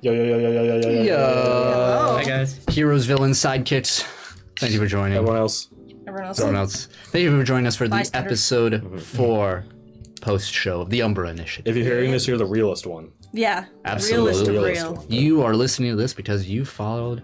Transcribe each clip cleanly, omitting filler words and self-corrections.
Yo. Hi guys. Heroes, villains, sidekicks. Thank you for joining. Everyone else. Everyone else. Thank you for joining us for the Bystanders. episode 4 post-show of the Umbra Initiative. If you're hearing this, you're the realest one. Yeah. Absolutely. Realist of real. You are listening to this because you followed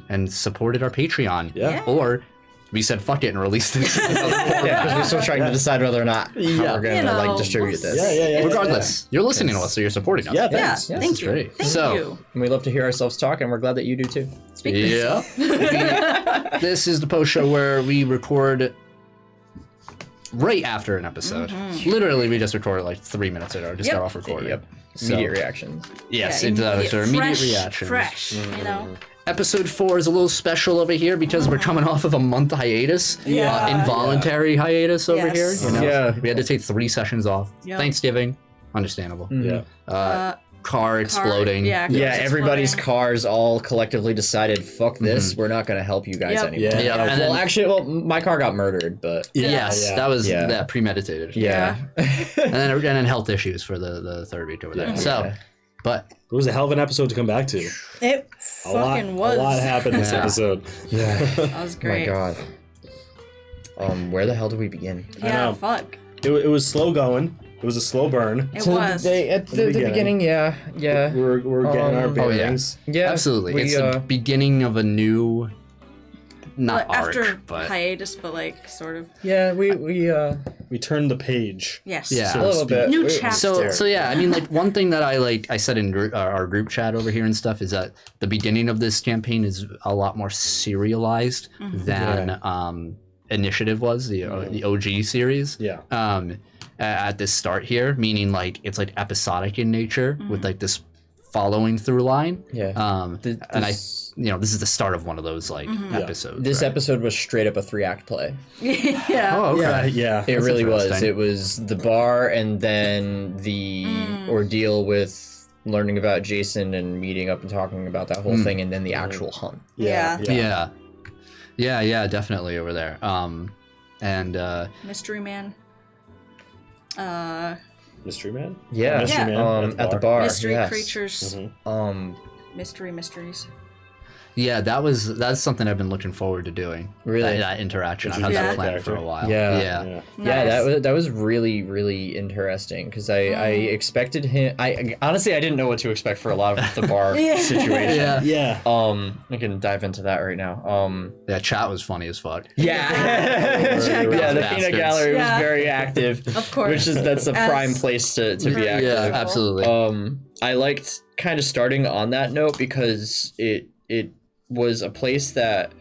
and supported our Patreon. Yeah. Or we said fuck it and released this. Yeah, because we're still trying to decide whether or not how we're gonna like distribute this. Yeah. Regardless, you're listening to us, so you're supporting us. Yeah, Yeah. thanks. Yes, Thank you. great. Thank So- you. And we love to hear ourselves talk, and we're glad that you do too. Speak for yourself. Yeah. This is the post show where we record right after an episode. Literally, we just recorded like 3 minutes ago. Just Yep. got off recording. Yep. So- Immediate reactions. Yes, Yeah, immediate, so immediate fresh, reaction. Fresh, you know? Episode 4 is a little special over here because we're coming off of a month hiatus. Yeah. Involuntary hiatus over Yes. here. You know? Yeah. We had to take 3 sessions off. Yep. Thanksgiving. Understandable. Yeah. Car exploding. Yeah, Yeah, cars everybody's exploding. cars all collectively decided, fuck this, we're not gonna help you guys Yep. anymore. Yeah. Yeah, and Well, then- actually, my car got murdered, but Yes, Yeah. that was Yeah. premeditated. yeah. And then health issues for the third week over there. So, Yeah. but It was a hell of an episode to come back to. It fucking was. A lot happened this Yeah. episode. Yeah. That was My great. God. Where the hell do we begin? I Yeah, know. fuck. It was slow going. It was a slow burn. It was. At the beginning, yeah. We're getting our Um, oh, yeah. bearings. Yeah, absolutely. we, It's the beginning of a new, not But arc, after but hiatus, but like sort of. yeah, we We turned the page. Yes. Yeah. so a to little speak. bit. New We- chapter. so yeah, I mean, like one thing that I said in our group chat over here and stuff is that the beginning of this campaign is a lot more serialized than Initiative was, the OG series. Yeah. At this start here, meaning like it's like episodic in nature with like this following through line. Yeah. And this is the start of one of those like episodes. This right? episode was straight up a 3-act play. Yeah. Oh, okay. Yeah. It really was. interesting. It was the bar and then the ordeal with learning about Jason and meeting up and talking about that whole thing, and then the actual hunt. Yeah. Yeah, definitely over there. And Mystery Man. Mystery Man? Yeah. Mystery Man At the bar. Mystery yes. creatures. Mysteries. yeah, that's something I've been looking forward to doing. Really? that interaction. I've It's had a that good planned for a character. while. Yeah. Yeah. Yeah, that was really really interesting because I expected him. I honestly I didn't know what to expect for a lot of the bar situation. Yeah. Yeah. I can dive into that right now. Yeah, chat was funny as fuck. Yeah, yeah. The Bastards. peanut gallery Yeah. was very active, Of course. that's a As- prime place to be active. Yeah, absolutely. I liked kind of starting on that note because it was a place that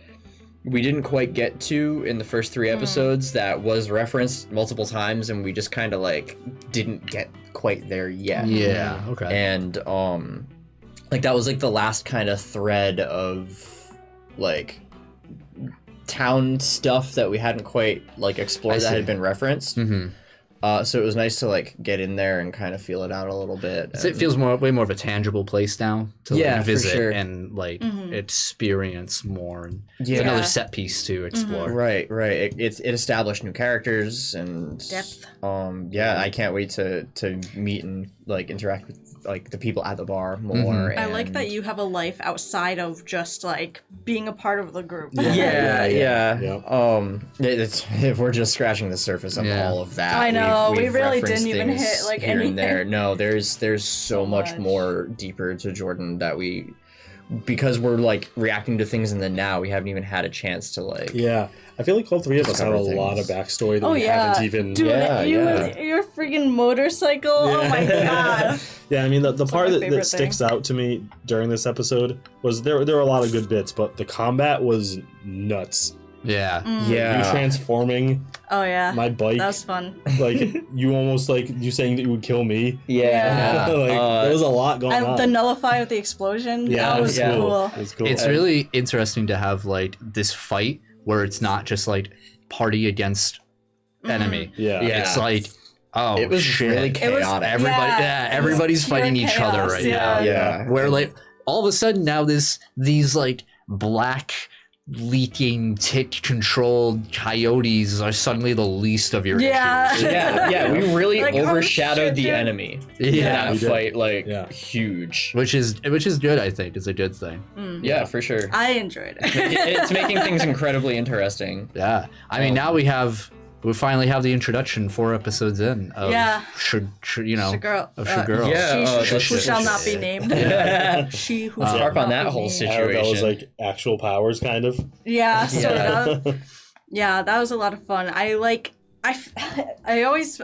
we didn't quite get to in the first 3 episodes that was referenced multiple times, and we just kind of like didn't get quite there yet. Yeah, okay. And like that was like the last kind of thread of like town stuff that we hadn't quite like explored I that see. had been referenced. Mm-hmm. So it was nice to like get in there and kind of feel it out a little bit. So it feels way more of a tangible place now to Yeah, like, for visit sure. and like experience more. And it's Yeah. another set piece to explore. Right. It established new characters and Depth. Yeah, I can't wait to meet and like interact with like the people at the bar more. I like and- that you have a life outside of just like being a part of the group. Yeah. Yeah. If we're just scratching the surface of Yeah. all of that. I know, we really referenced didn't even things hit, like, here and there. anything. No, there's so much much. more deeper to Jordan that because we're like reacting to things in the now, we haven't even had a chance to like. Yeah. I feel like all 3 of us have a Discover lot of things. backstory that Oh we yeah, haven't even. dude, Yeah, you yeah. and your freaking motorcycle. Oh my god. Yeah, I mean the part my that favorite sticks out to me during this episode was there were a lot of good bits, but the combat was nuts. Yeah. Yeah. You transforming Oh yeah. my bike, That was fun. like you almost like you saying that you would kill me. Yeah. like there was a lot going And on. the nullify with the explosion. Yeah, that was yeah. cool. It was cool. It's really interesting to have like this fight where it's not just like party against enemy. Yeah. Yeah. It's like, oh, It was shit. really It was- chaotic. Everybody's pure fighting each other chaos, right yeah. now. Yeah. Where like all of a sudden now these like black leaking tick-controlled coyotes are suddenly the least of your Yeah. issues. Yeah, we really Like, oh, overshadowed shit, the dude. enemy. Yeah. in we that did. fight, like Yeah. huge. Which is good, I think. It's a good thing. Yeah, for sure. I enjoyed it. It's making things incredibly interesting. Yeah. I mean, now we finally have the introduction 4 episodes in of Yeah. Shigurl. Shigurl. Yeah, oh, She that's who shall shit. not be named. She who Let's shall harp on not that be whole named. situation. That was like actual powers, kind of. Yeah, sort Yeah. of. Yeah, that was a lot of fun. I always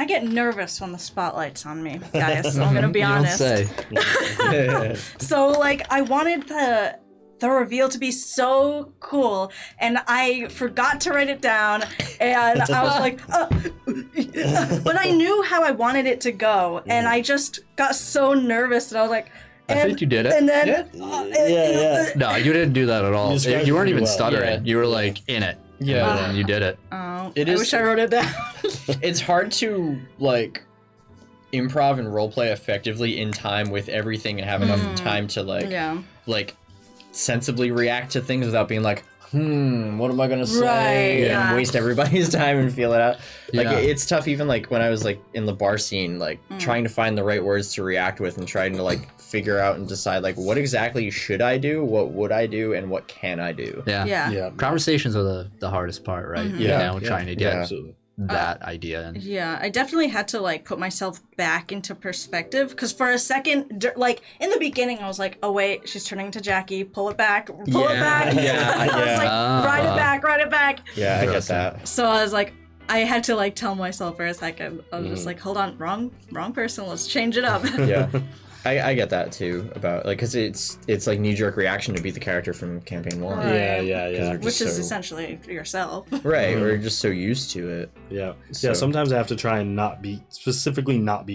get nervous when the spotlight's on me, guys. I'm gonna be You don't honest. say. So like I wanted the reveal to be so cool, and I forgot to write it down, and I was like, but I knew how I wanted it to go, and I just got so nervous, and I was like, I think you did it. And then, Yeah. No, you didn't do that at all. You described You weren't it even well. stuttering. Yeah. You were like in it. Yeah. And you did it. Oh, It I is- wish I wrote it down. It's hard to like improv and roleplay effectively in time with everything and have enough time to Yeah. like sensibly react to things without being like, what am I gonna say? Right, And yeah. waste everybody's time and feel it out. Like Yeah. it's tough even like when I was like in the bar scene, like trying to find the right words to react with and trying to like figure out and decide like what exactly should I do, what would I do, and what can I do. Yeah. Yeah. Yeah. Conversations are the hardest part, right? Yeah. You know, trying to get Absolutely. that idea in. Yeah, I definitely had to like put myself back into perspective because for a second, like in the beginning, I was like, "Oh wait, she's turning to Jackie. Pull it back, pull it Yeah, back." yeah, I was yeah. like, "Write it back." Yeah, I get Interesting. that. So I was like, I had to like tell myself for a second. I was just like, "Hold on, wrong person. Let's change it up." Yeah. I get that too about like because it's like knee-jerk reaction to be the character from campaign 1. Right. Yeah. Which is so- essentially yourself. Right, we're just so used to it. Yeah. So- Yeah. Sometimes I have to try and not be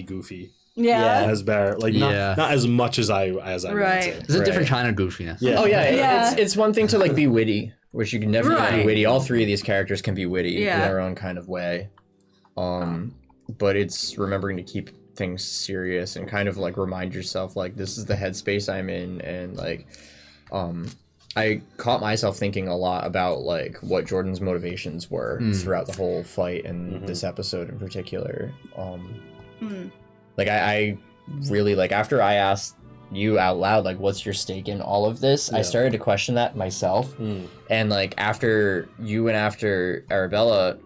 goofy Yeah. as Barrett. Like Yeah. not as much as I Right. want It's a different Right. kind of goofiness. to. Yeah. Oh yeah, Yeah. it's one thing to like be witty, which you can never be Right. witty. All 3 of these characters can be witty in Yeah. their own kind of way. But it's remembering to keep things serious and kind of like remind yourself like this is the headspace I'm in and like I caught myself thinking a lot about like what Jordan's motivations were throughout the whole fight and this episode in particular. Like I really like after I asked you out loud like what's your stake in all of this, I Yeah. started to question that myself. And like after you and after Arabella,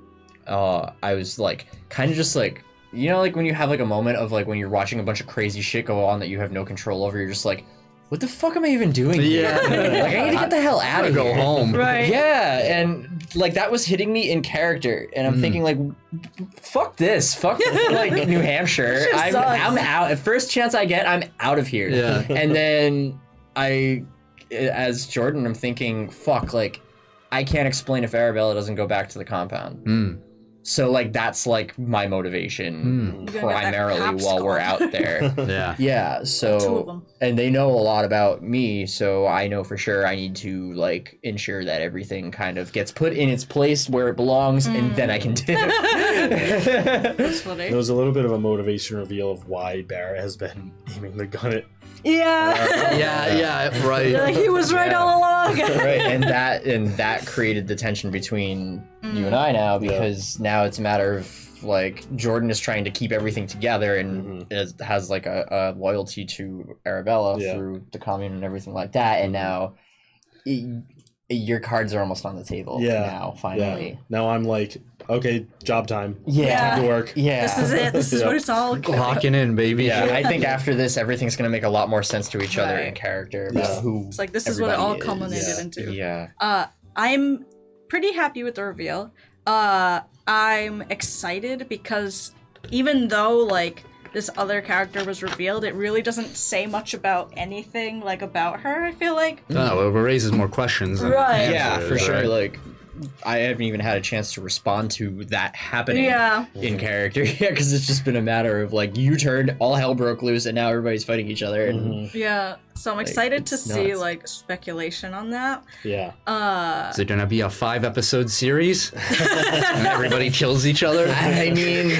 I was like kind of just like you know like when you have like a moment of like when you're watching a bunch of crazy shit go on that you have no control over, you're just like, what the fuck am I even doing here? Yeah. Like I need to get the hell out of Go here. home. Right. Yeah, and like that was hitting me in character, and I'm thinking like, fuck this, fuck like New Hampshire. Shit I'm sucks. out. At first chance I get, I'm out of here. Yeah. And then as Jordan, I'm thinking, fuck, like I can't explain if Arabella doesn't go back to the compound. Mm. So like that's like my motivation You're gonna get that primarily cops while we're call. out there. Yeah. Yeah, 2 of so them. and they know a lot about me, so I know for sure I need to like ensure that everything kind of gets put in its place where it belongs, and then I can do it. That's funny. There was a little bit of a motivation reveal of why Barrett has been aiming the gun at. Yeah. Yeah, right. Like, he was right all along. Right, and that created the tension between you and I now, because now it's a matter of like Jordan is trying to keep everything together and has like a loyalty to Arabella through the commune and everything like that, and now your cards are almost on the table now finally. Yeah. Now I'm like, okay, job time. Yeah. Time to work. Yeah. This is it. This is what it's all about. Locking in, baby. Yeah, I think after this, everything's gonna make a lot more sense to each other in Right. character about who. It's like this is what it all everybody culminated is. into. Yeah. I'm pretty happy with the reveal. I'm excited because even though like this other character was revealed, it really doesn't say much about anything like about her. I feel like. No, it raises more questions. than Right. Yeah, answers, for sure. right? Like, I haven't even had a chance to respond to that happening Yeah. in character yet, because it's just been a matter of like you turned, all hell broke loose, and now everybody's fighting each other. And Yeah. So I'm excited to it's see nuts. like speculation on that. Yeah. Is it gonna be a 5-episode series? And everybody kills each other? I mean,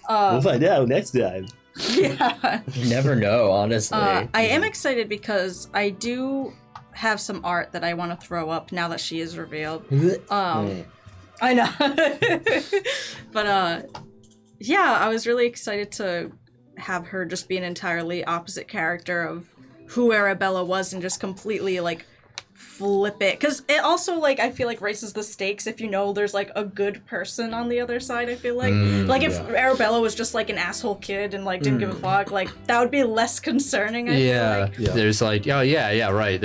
We'll find out next time. Yeah. you never know, honestly. I am excited because I do have some art that I want to throw up now that she is revealed. I know. But yeah, I was really excited to have her just be an entirely opposite character of who Arabella was and just completely like flip it, because it also like I feel like raises the stakes if you know there's like a good person on the other side. I feel like if Arabella was just like an asshole kid and like didn't give a fuck, like that would be less concerning. I feel like. There's like right,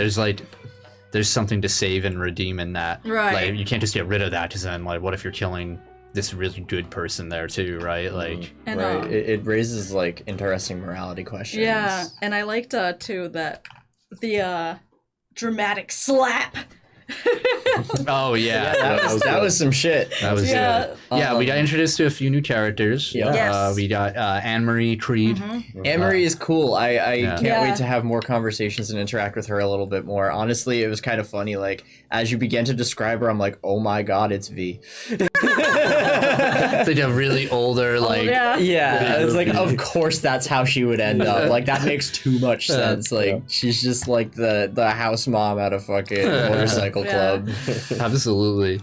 there's something to save and redeem in that. Right. Like you can't just get rid of that, because then like what if you're killing this really good person there too, right? Like And, right. It raises like interesting morality questions. yeah, and I liked too that the dramatic slap. oh yeah, that was some shit. that was Yeah. we got introduced to a few new characters. Yeah. Yes. We got Anne-Marie Creed. Anne-Marie is cool. I can't Yeah. wait to have more conversations and interact with her a little bit more. Honestly, it was kind of funny. Like, as you began to describe her, I'm like, oh my god, it's V. It's like a really older like yeah. Yeah, it's like, of course that's how she would end up. Like, that makes too much sense. Like, she's just like the house mom at a fucking motorcycle club. Absolutely.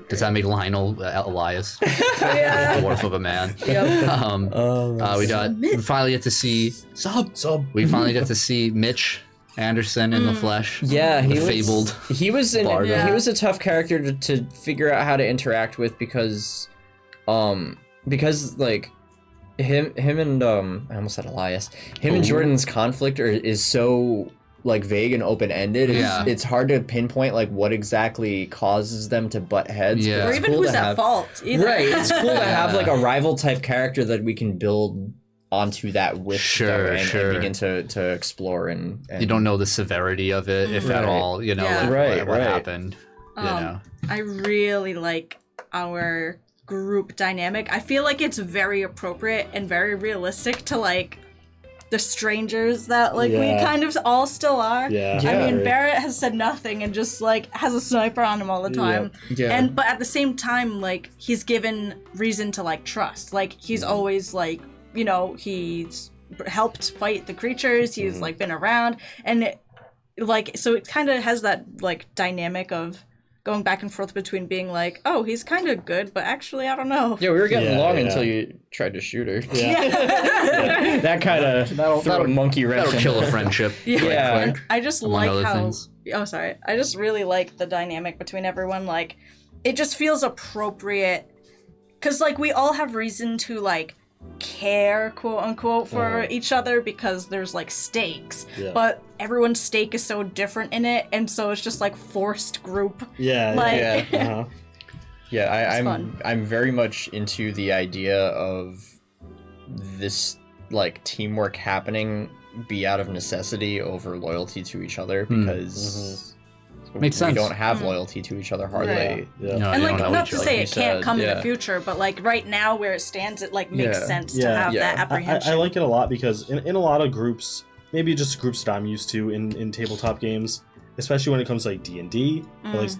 Does that make Lionel Elias Yeah. dwarf of a man? Yep. We finally get to see We finally get to see Mitch Anderson in the flesh. Yeah, the fabled. He was Bardo. he was a tough character to figure out how to interact with because like him and I almost said Elias. Him and Jordan's conflict is so like vague and open-ended. Yeah. It's hard to pinpoint like what exactly causes them to butt heads. Yeah. but Or it's even cool who's to at have- fault. Either. Right, it's cool to have like a rival type character that we can build onto that with them and begin to explore and You don't know the severity of it, if at Right. all. You know, Yeah. like, what Right. happened. You know. I really like our group dynamic. I feel like it's very appropriate and very realistic to like the strangers that like we Yeah. kind of all still are. Yeah. I mean, Right. Barrett has said nothing and just like has a sniper on him all the time. Yeah. And but at the same time, like he's given reason to like trust. Like he's always like, you know, he's helped fight the creatures. He's like been around, and it, like so it kind of has that like dynamic of going back and forth between being like, oh, he's kind of good, but actually I don't know. Yeah, we were getting Yeah, along yeah. until you tried to shoot her. Yeah. That kind of threw a monkey wrench. That'll in kill it. a friendship. Yeah. And I just Among like other how. things. Oh, sorry. I just really like the dynamic between everyone. Like, it just feels appropriate, because like we all have reason to like care, quote unquote, for each other because there's like stakes. Yeah. But everyone's stake is so different in it, and so it's just like forced group. Yeah. Like, Yeah. Uh-huh. Yeah, It's fun. I'm very much into the idea of this like teamwork happening be out of necessity over loyalty to each other because Makes we sense. don't have loyalty to each other hardly. Right. Yeah. You know, and you like, don't know not each to other. say you it can't said, come in yeah. the future, but like right now where it stands, it like makes Yeah. sense to Yeah. have Yeah. that apprehension. I like it a lot because in a lot of groups, maybe just groups that I'm used to in tabletop games, especially when it comes to like D&D or like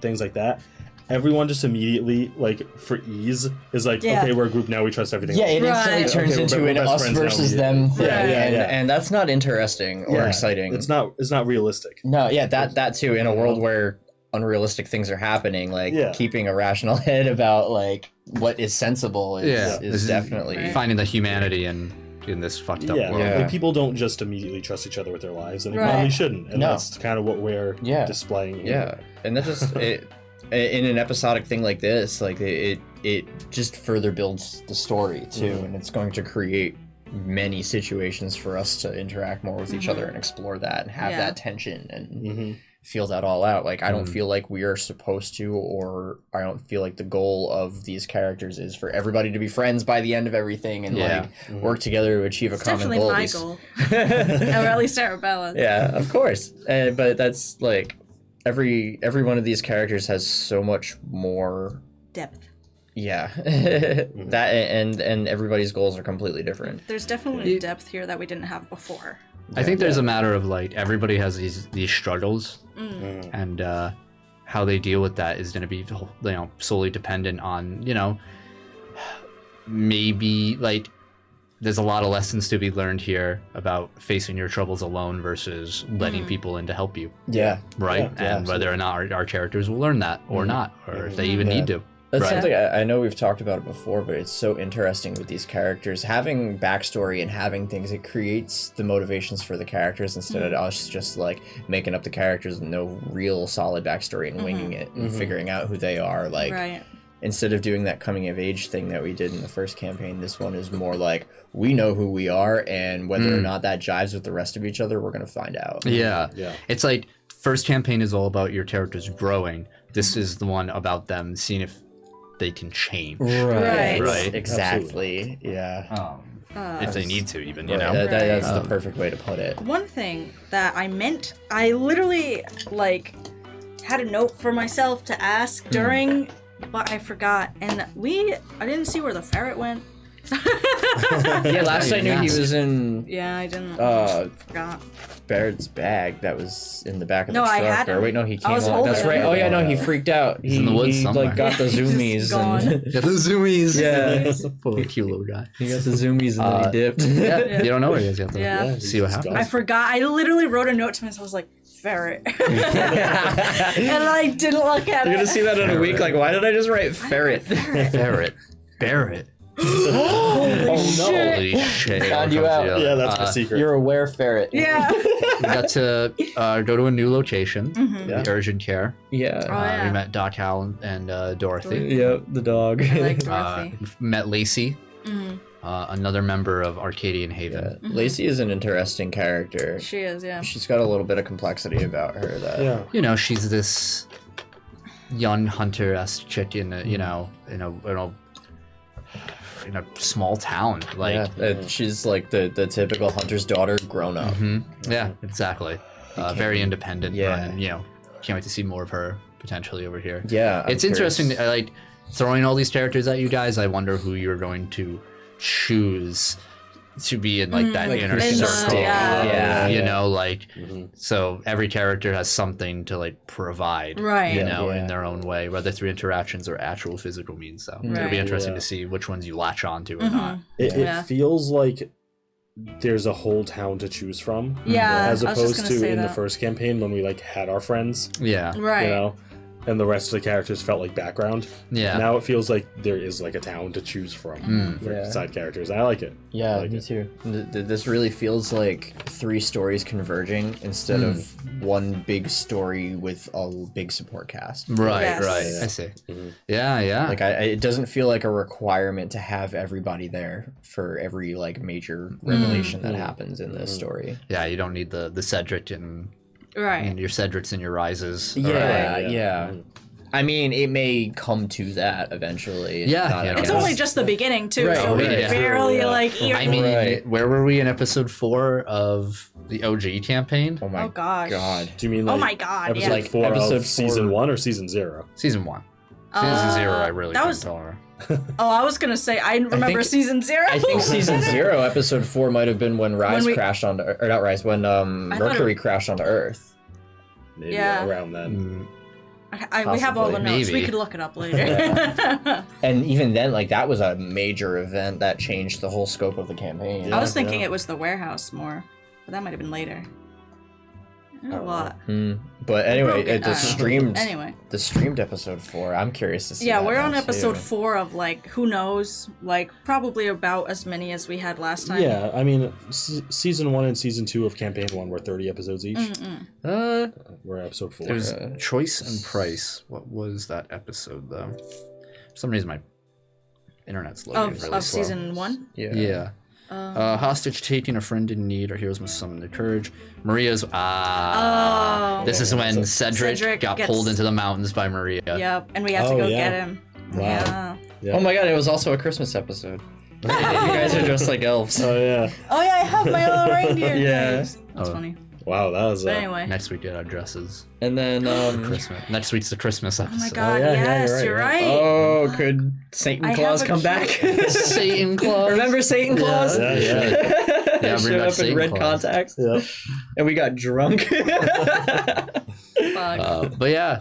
things like that, everyone just immediately, like for ease, is like, Yeah. okay, we're a group now, we trust everything Yeah, else. it instantly Right. turns Okay, into we're an best us friends now, versus we- them thing, Right. and that's not interesting or Yeah. exciting. It's not realistic. No, yeah, that too. In a world where unrealistic things are happening, like Yeah. keeping a rational head about like what is sensible is, Yeah. This is is- definitely Right. Finding the humanity in this fucked up Yeah. world. Yeah. Like, people don't just immediately trust each other with their lives, and they Right. probably shouldn't. And No. that's kind of what we're Yeah. displaying here. Yeah, and that just in an episodic thing like this, like it just further builds the story too, and it's going to create many situations for us to interact more with each other and explore that and have Yeah. that tension and hmm feel that all out. Like I don't feel like we are supposed to, or I don't feel like the goal of these characters is for everybody to be friends by the end of everything and Yeah. like work together to achieve a It's common definitely goal. my These- goal, or at least Arabella. yeah, of course. But that's like every one of these characters has so much more. Depth. Yeah, that and everybody's goals are completely different. There's definitely depth here that we didn't have before. I think there's a matter of like everybody has these struggles, Mm-hmm. and how they deal with that is going to be solely dependent on maybe like there's a lot of lessons to be learned here about facing your troubles alone versus letting people in to help you, Yeah. right? Yeah, And whether or not our characters will learn that or not, or if they even need to. That's Right. something I know we've talked about it before, but it's so interesting with these characters. Having backstory and having things, it creates the motivations for the characters instead of us just like making up the characters with no real solid backstory and winging it and figuring out who they are. Like, Right. instead of doing that coming of age thing that we did in the first campaign, this one is more like we know who we are, and whether or not that jives with the rest of each other, we're going to find out. Yeah. Yeah. It's like first campaign is all about your characters growing. This is the one about them seeing if they can change. Right. Right. Exactly. Yeah. If they need to, even, you Right, know? that's the perfect way to put it. One thing that I literally like had a note for myself to ask during, but I forgot. And I didn't see where the ferret went. Yeah, last I knew he Yes. was in Yeah, I didn't. Forgot. Barrett's bag that was in the back of No, the I truck. had Or him. wait, no, he came was along. That's holding right. him. Oh yeah, no, he freaked out. He's in the woods he somewhere. like got the He's just zoomies. gone. And Yeah, the zoomies. Yeah. Poor cute little guy. he got the zoomies and then he dipped. Yeah, you don't know where he is yet, though. Yeah. See what he's happens. gone. I forgot. I literally wrote a note to myself. I was like, ferret. And I didn't look at You're it. gonna see that in a week. Like, why did I just write ferret? Ferret. Barrett. Oh no. Holy shit. Found you out. Yeah, that's my secret. You're aware ferret. Yeah. We got to go to a new location, Yeah. the urgent care. Yeah. Oh, yeah. We met Doc Hal and Dorothy. Yep, the dog. I like Uh, Dorothy. met Lacey, another member of Arcadian Haven. Lacey is an interesting character. She is, yeah. She's got a little bit of complexity about her that Yeah. You know, she's this young hunter-esque chick in a, you know, in a small town. Like, she's like the typical hunter's daughter grown up. yeah, exactly. Very independent. Yeah. And, you know, can't wait to see more of her potentially over here. Yeah, It's interesting. I like throwing all these characters at you guys. I wonder who you're going to choose to be in like that inner who's circle. yeah. You know, like so every character has something to like provide. Right. You know, Yeah. in their own way, whether through interactions or actual physical means. So it'll be Right. interesting Yeah. to see which ones you latch onto or not. It Yeah. feels like there's a whole town to choose from. Yeah, As I was just opposed gonna to say in the that. first campaign when we like had our friends, Yeah. Right. you know, and the rest of the characters felt like background. Yeah. Now it feels like there is like a town to choose from for Yeah. side characters. And I like it. Yeah, I like me it. too. This really feels like three stories converging instead of one big story with a big support cast. Right. Yes. Right. Yeah. I see. Yeah. Yeah. Like, it doesn't feel like a requirement to have everybody there for every like major revelation that happens in this story. yeah. You don't need the Cedric and Right. your Cedrics and your Rises. Yeah, Right. yeah. I mean, it may come to that eventually. Yeah, not you know, It's against- only just the beginning, too, Right, so we right, yeah. barely, Yeah. like, even... I mean, Right. where were we in episode 4 of the OG campaign? Oh my Oh, gosh. god. Do you mean Oh like my god, episode yeah. Like, 4 episode of season 1 or season 0? Season 1. Season 0, I really that couldn't was- tell her. Oh, I was gonna say, I remember think- season 0. I think season 0, episode 4 might have been when Rise we- crashed onto, or not Rise, when thought Mercury crashed onto Earth. Maybe Yeah. around then. we have all the Possibly. notes. We Maybe. could look it up later. And even then, like, that was a major event that changed the whole scope of the campaign. I was thinking Yeah. it was the warehouse more, but that might have been later. A lot. But anyway, Broke it. the streamed Anyway. the streamed episode 4. I'm curious to see. Yeah, that we're on now, episode too. 4 of, like, who knows? Like, probably about as many as we had last time. Yeah, I mean, season 1 and season 2 of campaign 1 were 30 episodes each. Uh, We're at episode 4. there's Choice and Price. What was that episode, though? For some reason, my internet's loading really Of slow. season 1? Yeah. Hostage taking, a friend in need, our heroes must summon the courage. Maria's Oh. this is when Cedric got gets- pulled into the mountains by Maria. Yep, and we have to Oh, go yeah. get him. Wow. Yeah. Oh my god, it was also a Christmas episode. You guys are dressed like elves. Oh, yeah. Oh yeah, I have my little reindeer. Yeah. Nice. That's funny. Wow, that was But anyway. Next week did our dresses. And then, Christmas. Next week's the Christmas Oh episode. my god, yeah, yes, you're you're right, right. oh, could Satan I Claus have a come back? Satan Claus. Remember Satan Claus? Yeah, yeah. Yeah, Showed bring back up in Satan red Claus. contacts, Yep. and we got drunk. Fuck. But yeah,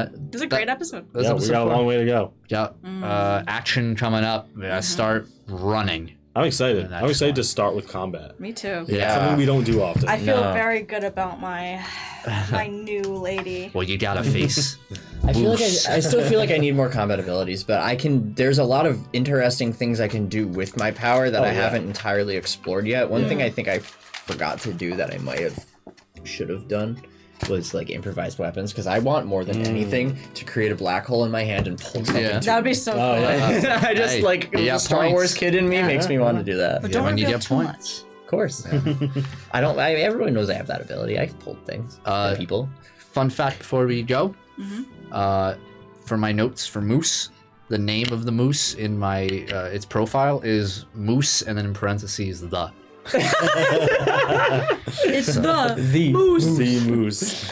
It was a great episode. that's Yeah, we episode got a 4. long way to go. Yeah, action coming up. We gotta start running. I'm excited. And that's I'm excited fun. to start with combat. Me too. Yeah. Something we don't do often. I feel No. very good about my new lady. Well, you gotta face. I feel like Moose. I still feel like I need more combat abilities, but there's a lot of interesting things I can do with my power that I yeah. haven't entirely explored yet. One thing I think I forgot to do that I should have done was like improvised weapons, because I want more than anything to create a black hole in my hand and pull something Yeah. to That would be so cool. yeah. I just Hey, like you the got Star points. Wars kid in me makes me want to do that. But Of don't when you reveal get too points. much. course. Everyone knows I have that ability. I can pull things from people. Fun fact before we go. For my notes for Moose, the name of the moose in my its profile is Moose, and then in parentheses the. It's the Moose. The moose.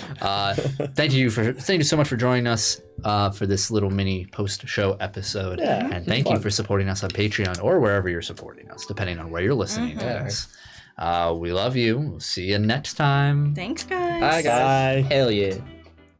Thank you so much for joining us for this little mini post-show episode, Yeah, and thank you for supporting us on Patreon or wherever you're supporting us, depending on where you're listening to this. We love you. We'll see you next time. Thanks, guys. Bye, guys. Bye. Hell yeah.